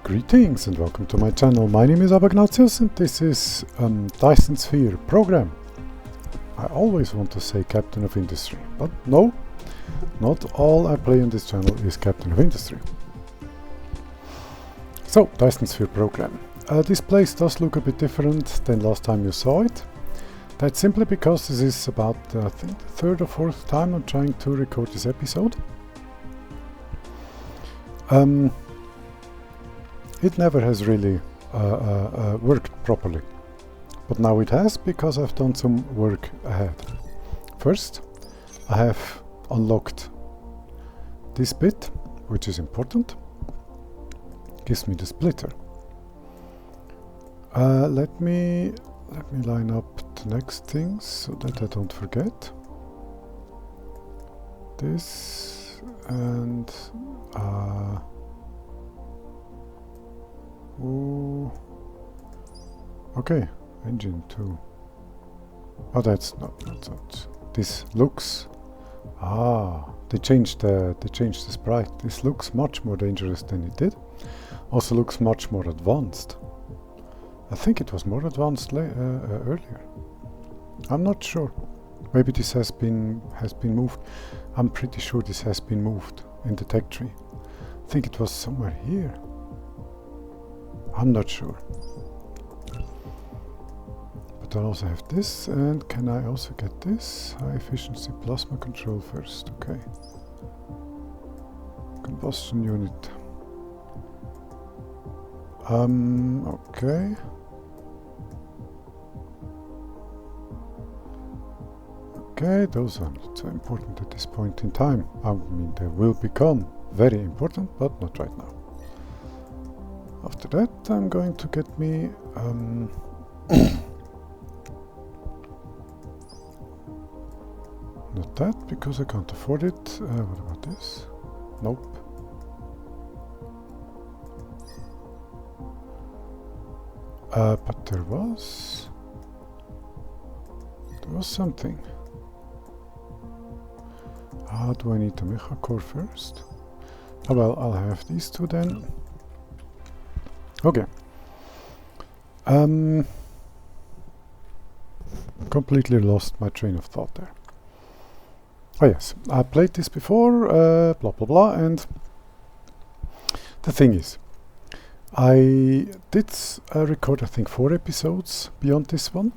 Greetings and welcome to my channel. My name is Ignatius and this is Dyson Sphere program. I always want to say Captain of Industry, but no, not all I play on this channel is Captain of Industry. So, Dyson Sphere program. This place does look a bit different than last time you saw it. That's simply because this is about, I think, the third or fourth time I'm trying to record this episode. It never has really worked properly, but now it has because I've done some work ahead. First, I have unlocked this bit, which is important. Gives me the splitter. Let me line up the next things so that I don't forget. This and ooh. Okay, engine 2. Oh, that's not. This looks. They changed the sprite. This looks much more dangerous than it did. Also looks much more advanced. I think it was more advanced earlier. I'm not sure. Maybe this has been moved. I'm pretty sure this has been moved in the tech tree. I think it was somewhere here. I'm not sure. But I also have this, and can I also get this? High efficiency plasma control first, okay. Combustion unit. Okay. Okay, those are not so important at this point in time. I mean, they will become very important, but not right now. After that, I'm going to get me not that, because I can't afford it. What about this? Nope. But there was something. Do I need the mecha core first? Oh well, I'll have these two then. Okay. Completely lost my train of thought there. Oh yes, I played this before, blah blah blah, and the thing is, I did record I think 4 episodes beyond this one,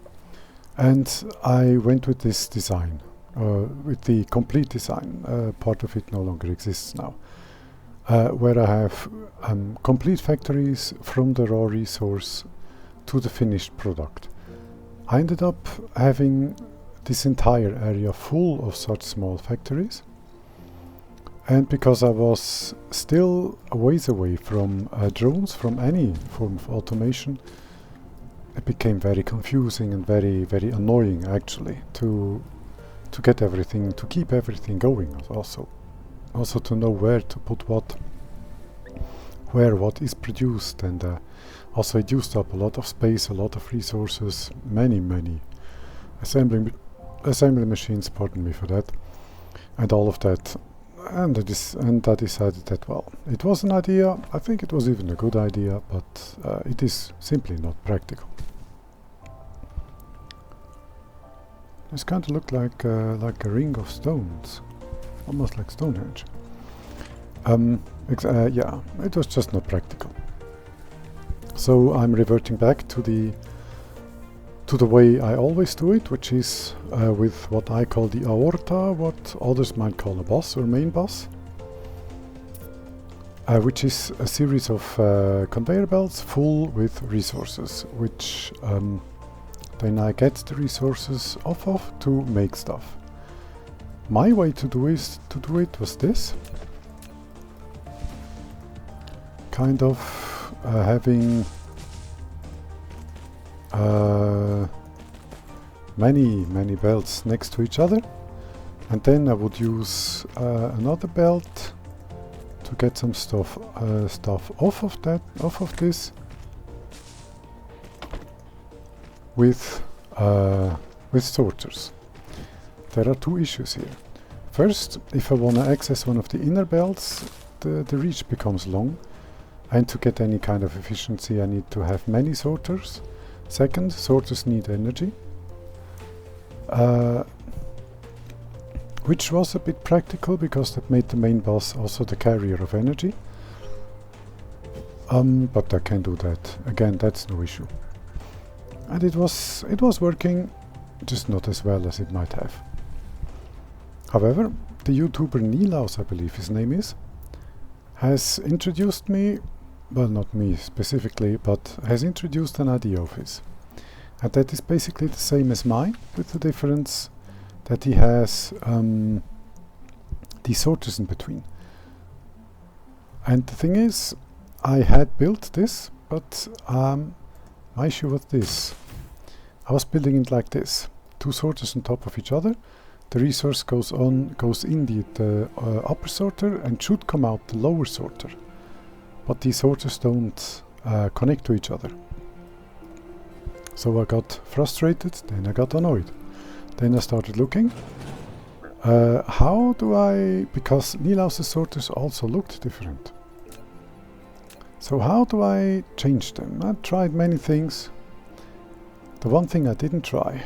and I went with this design, with the complete design. Part of it no longer exists now. Where I have complete factories from the raw resource to the finished product. I ended up having this entire area full of such small factories, and because I was still a ways away from drones, from any form of automation, it became very confusing and very, very annoying actually to get everything, to keep everything going. Also to know where to put what, where what is produced, and also it used up a lot of space, a lot of resources, many assembly machines, pardon me for that, and all of that, and I decided that, well, it was an idea, I think it was even a good idea, but it is simply not practical. This kind of looked like a ring of stones. Almost like Stonehenge. Yeah, it was just not practical. So I'm reverting back to the way I always do it, which is with what I call the aorta, what others might call a bus or main bus, which is a series of conveyor belts full with resources, which then I get the resources off of to make stuff. My way to do it was this. Kind of having many belts next to each other, and then I would use another belt to get some stuff off of this with sorters. There are 2 issues here. First, if I want to access one of the inner belts, the reach becomes long, And to get any kind of efficiency I need to have many sorters. Second, sorters need energy. Which was a bit practical because that made the main boss also the carrier of energy. But I can do that. Again, that's no issue. And it was working, just not as well as it might have. However, the YouTuber Nilaus, I believe his name is, has introduced me, well, not me specifically, but has introduced an idea of his. And that is basically the same as mine, with the difference that he has these sorters in between. And the thing is, I had built this, but my issue was this. I was building it like this. 2 sorters on top of each other. The resource goes in the upper sorter and should come out the lower sorter. But these sorters don't connect to each other. So I got frustrated, then I got annoyed. Then I started looking. How do I... because Nilaus' sorters also looked different. So how do I change them? I tried many things. The one thing I didn't try,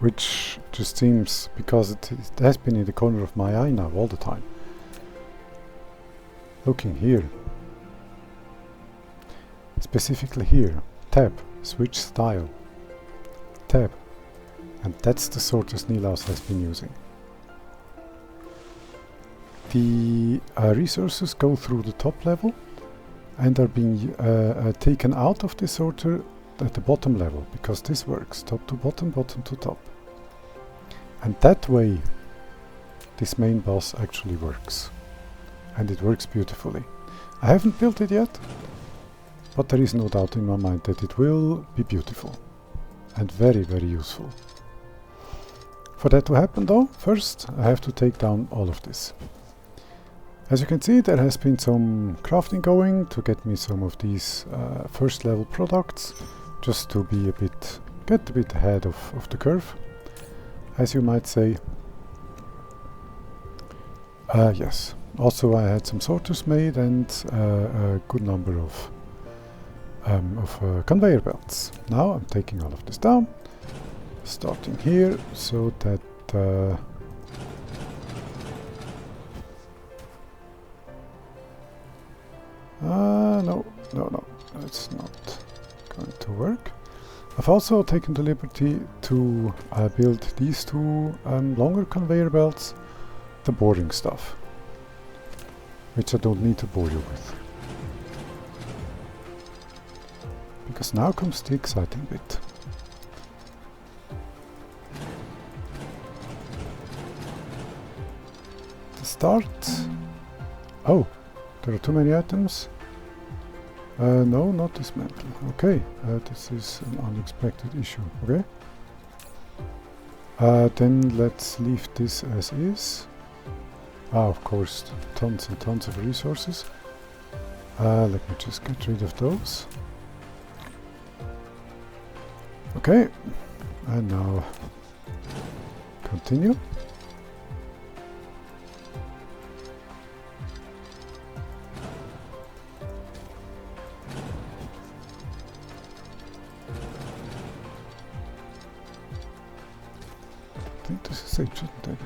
which just seems, because it has been in the corner of my eye now all the time. Looking here. Specifically here. Tab. Switch style. Tab. And that's the sorters Nilaus has been using. The resources go through the top level and are being taken out of the sorter at the bottom level, because this works top to bottom, bottom to top. And that way this main boss actually works. And it works beautifully. I haven't built it yet, but there is no doubt in my mind that it will be beautiful and very, very useful. For that to happen though, first I have to take down all of this. As you can see, there has been some crafting going to get me some of these first level products, just to be get a bit ahead of the curve, as you might say. Yes, also I had some sorters made and a good number of conveyor belts. Now I'm taking all of this down, starting here, so that no, that's not going to work. I've also taken the liberty to build these 2 longer conveyor belts, the boring stuff, which I don't need to bore you with. Because now comes the exciting bit. To start... Oh, there are too many items. No, not dismantle. Okay, this is an unexpected issue. Okay. Then let's leave this as is. Of course, tons and tons of resources. Let me just get rid of those. Okay, and now continue. I think this is it, shouldn't it?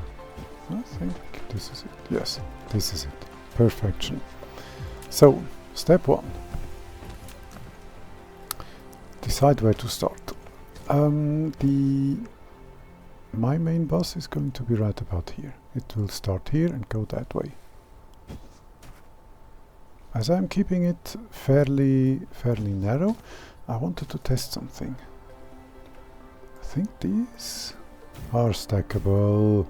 I think this is it. Yes, this is it. Perfection. So, step 1. Decide where to start. My main boss is going to be right about here. It will start here and go that way. As I'm keeping it fairly narrow, I wanted to test something. I think these are stackable.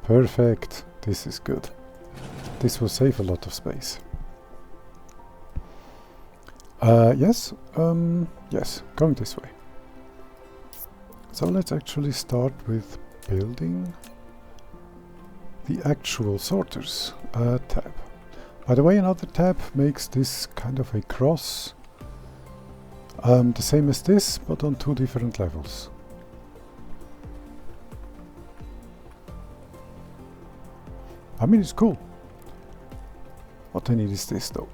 Perfect. This is good. This will save a lot of space. Yes, going this way. So let's actually start with building the actual sorters tab. By the way, another tab makes this kind of a cross, the same as this, but on 2 different levels. I mean, it's cool. What I need is this though.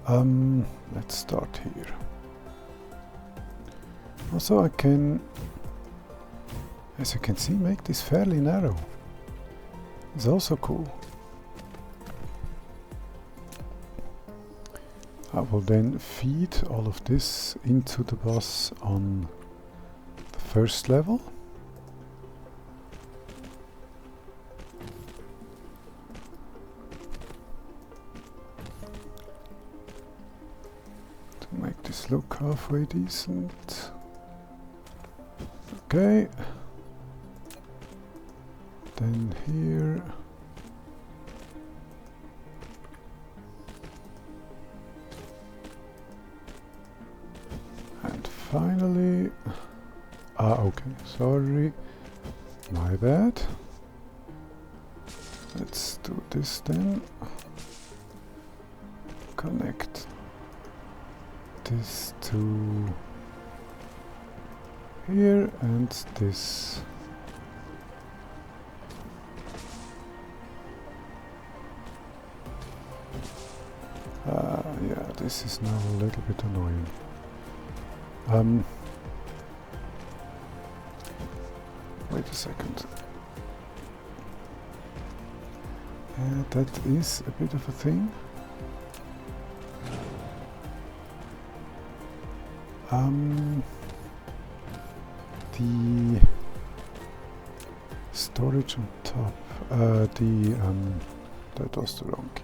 Let's start here. Also I can, as you can see, make this fairly narrow. It's also cool. I will then feed all of this into the bus on the first level. To make this look halfway decent. Okay. Then here. And finally, okay, sorry, my bad. Let's do this then. Connect this to here and this. Yeah, this is now a little bit annoying. Wait a second. That is a bit of a thing. The storage on top. That was the wrong key.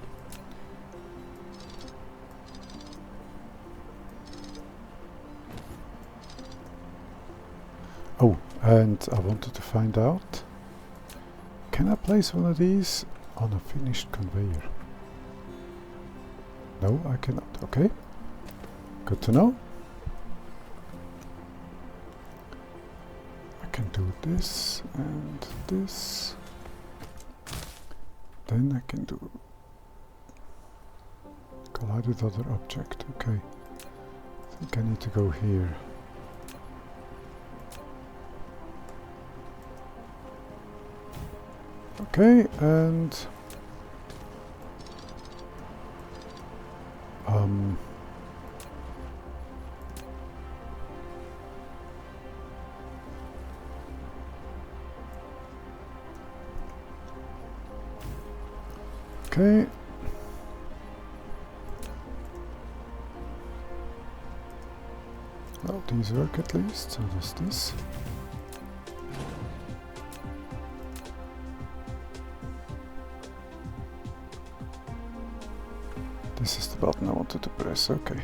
Oh, and I wanted to find out, can I place one of these on a finished conveyor? No, I cannot. Okay, good to know. I can do this and this. Then I can do collided other object. Okay, I think I need to go here. Okay, and okay. Well, these work at least, so does this. This is the button I wanted to press, okay.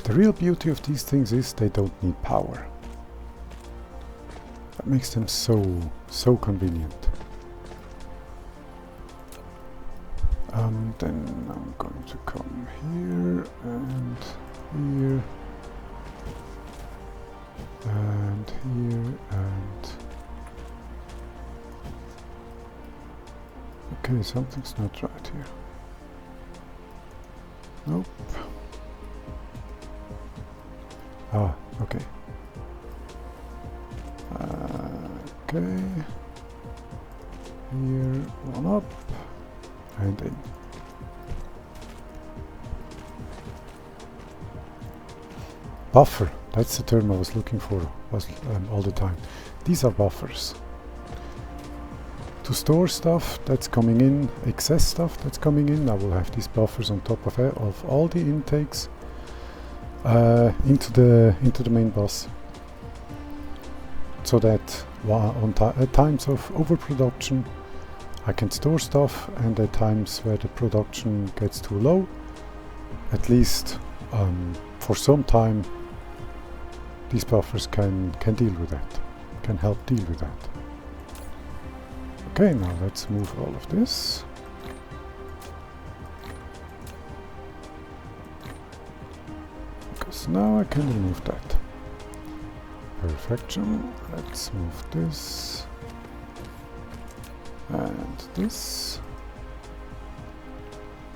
The real beauty of these things is they don't need power. That makes them so convenient. Then I'm going to come here and here and here and okay, something's not right here. Nope. Ah, okay. Okay. Here, one up and in. Buffer, that's the term I was looking for all the time. These are buffers. To store stuff that's coming in, excess stuff that's coming in, I will have these buffers on top of all the intakes into the main bus, so that at times of overproduction I can store stuff, and at times where the production gets too low, at least for some time these buffers can deal with that, can help deal with that. Okay, now let's move all of this. So now I can remove that. Perfection. Let's move this and this.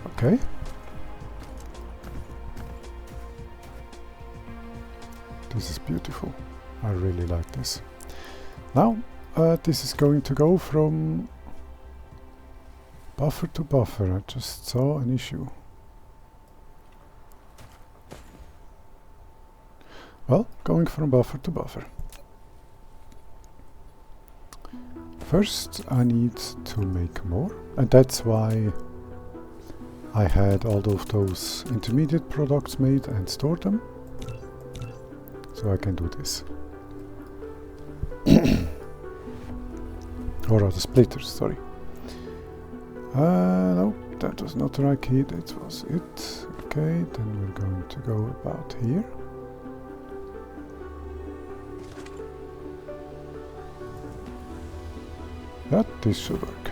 Okay. This is beautiful. I really like this. Now this is going to go from buffer to buffer. I just saw an issue. Well, going from buffer to buffer. First I need to make more, and that's why I had all of those intermediate products made and stored them. So I can do this. Or rather splitters, sorry. No, that was not the right key, that was it. Okay, then we're going to go about here. But this should work.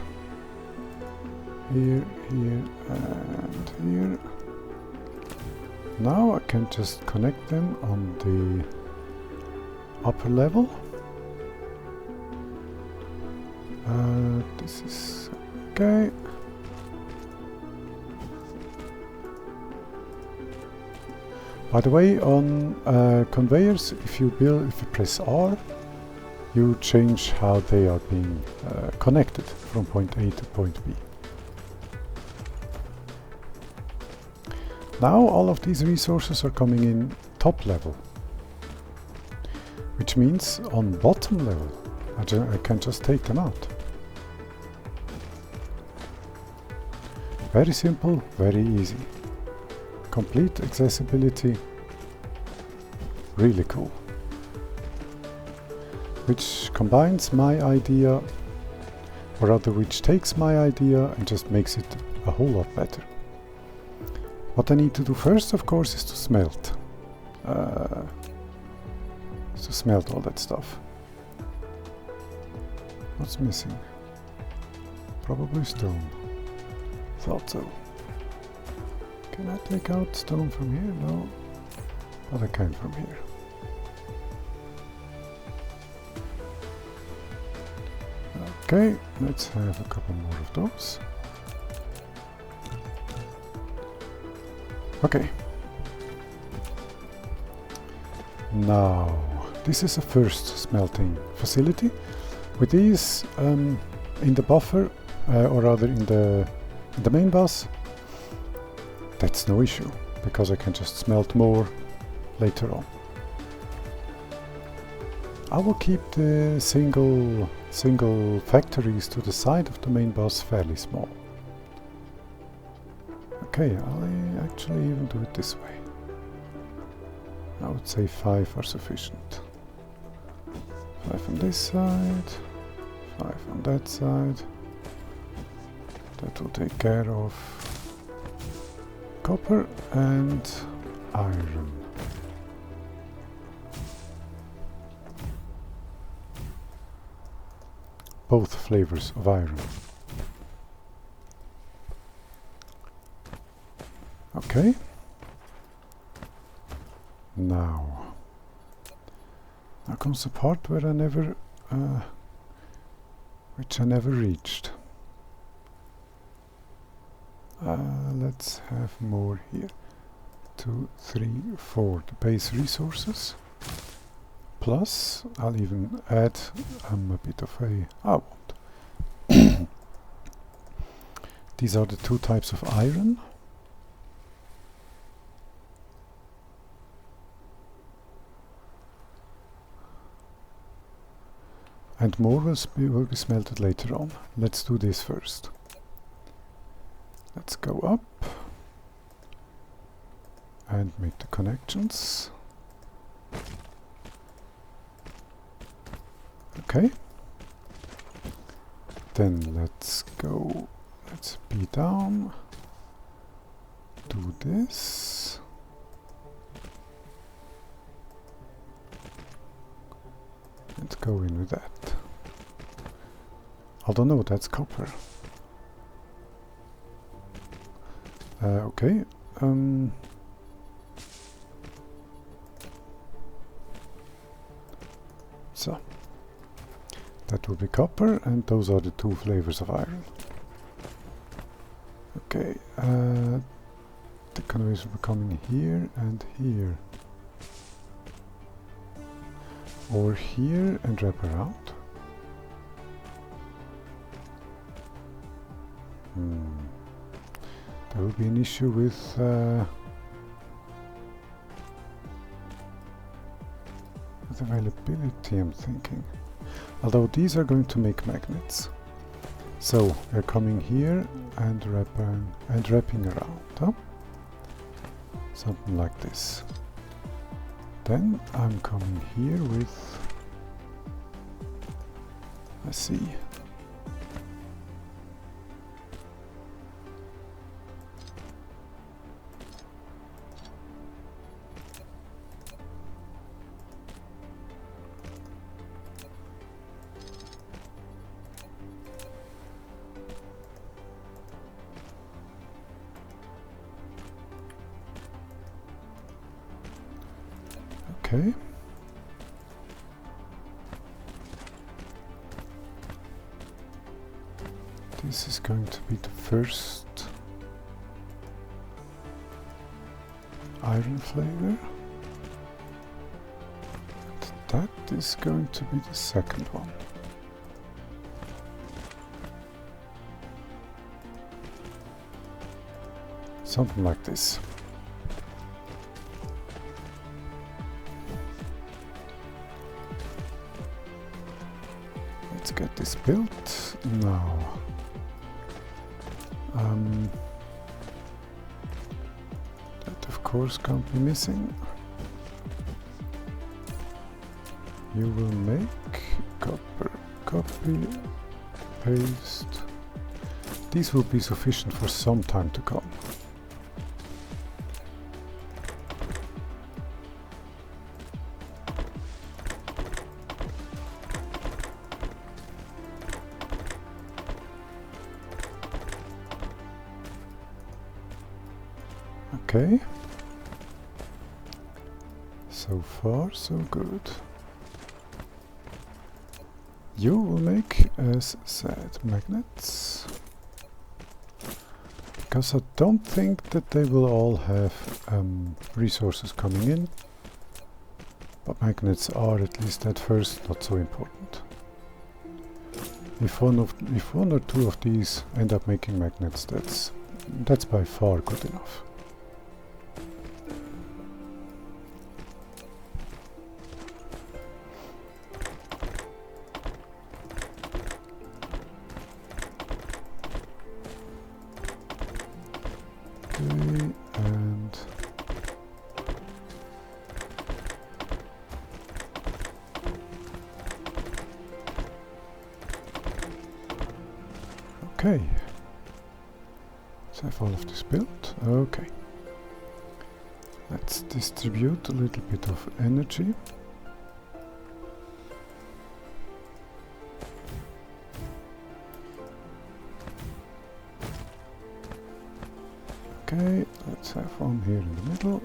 Here, here, and here. Now I can just connect them on the upper level. This is okay. By the way, on conveyors, if you press R, you change how they are being connected from point A to point B. Now all of these resources are coming in top level, which means on bottom level I can just take them out. Very simple, very easy. Complete accessibility, really cool. Which combines my idea, or rather which takes my idea and just makes it a whole lot better. What I need to do first, of course, is to smelt. All that stuff. What's missing? Probably stone. Thought so. Can I take out stone from here? No. But I can from here. Okay, let's have a couple more of those. Okay. Now, this is a first smelting facility. With these in the buffer, or rather in the main bus, that's no issue, because I can just smelt more later on. I will keep the single factories to the side of the main bus fairly small. Okay, I'll actually even do it this way. I would say 5 are sufficient. 5 on this side, 5 on that side. That will take care of copper and iron. Both flavors of iron. Okay. Now comes the part where which I never reached. Let's have more here. 2, 3, 4. The base resources. Plus, I'll even add a bit of a... I won't. These are the 2 types of iron. And more will be smelted later on. Let's do this first. Let's go up and make the connections. Okay. Then let's be down, do this. And go in with that. Although no, that's copper. Okay. So that will be copper, and those are the two flavors of iron. Okay, the conveys will be coming here and here, or here and wrap around. There will be an issue with availability, I'm thinking. Although these are going to make magnets. So we're coming here and wrapping around, huh? Something like this. Then I'm coming here with, let's see. Okay. This is going to be the first iron flavor. And that is going to be the second one. Something like this. Let's get this built now. That of course can't be missing. You will make copper, copy, paste. These will be sufficient for some time to come. Okay, so far so good. You will make, as said, magnets, because I don't think that they will all have resources coming in, but magnets are, at least at first, not so important. If one or two of these end up making magnets, that's by far good enough. And okay, let's have all of this built. Okay, let's distribute a little bit of energy. Okay, let's have one here in the middle.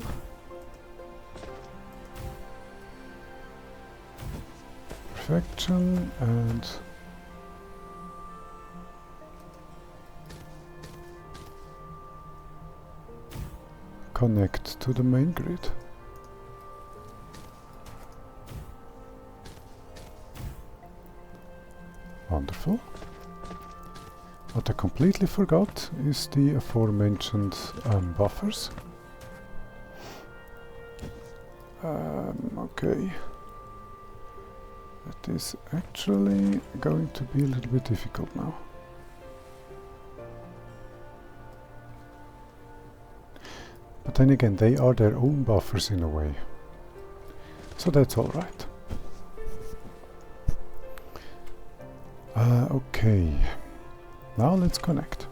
Perfection, and connect to the main grid. Wonderful. What I completely forgot is the aforementioned buffers. Okay. That is actually going to be a little bit difficult now. But then again, they are their own buffers in a way. So that's alright. Okay. Now let's connect.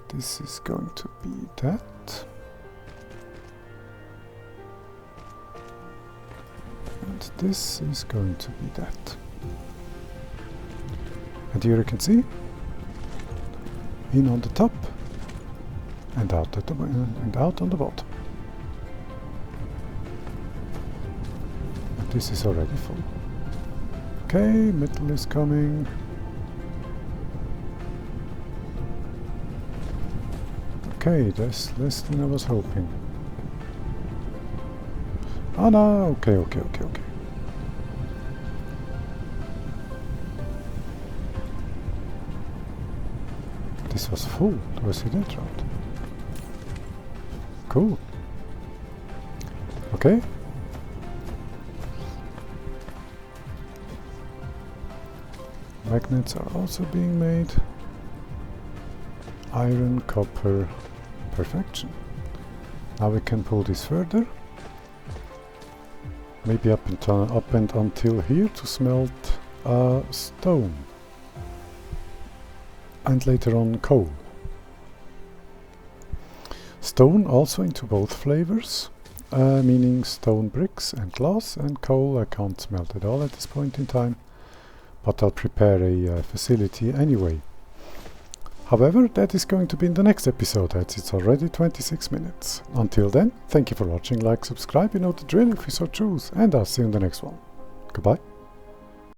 This is going to be that. And this is going to be that. And here you can see, in on the top and out at the and out on the bottom. this is already full. Okay, metal is coming. Okay, that's less than I was hoping. Oh no, okay. This was full, do I see that right? Cool. Okay. Magnets are also being made. Iron, copper, perfection. Now we can pull this further. Maybe up and until here to smelt stone. And later on coal. Stone also into both flavors, meaning stone bricks and glass, and coal I can't smelt at all at this point in time, but I'll prepare a facility anyway. However, that is going to be in the next episode, as it's already 26 minutes. Until then, thank you for watching, like, subscribe, you know the drill if you so choose, and I'll see you in the next one. Goodbye.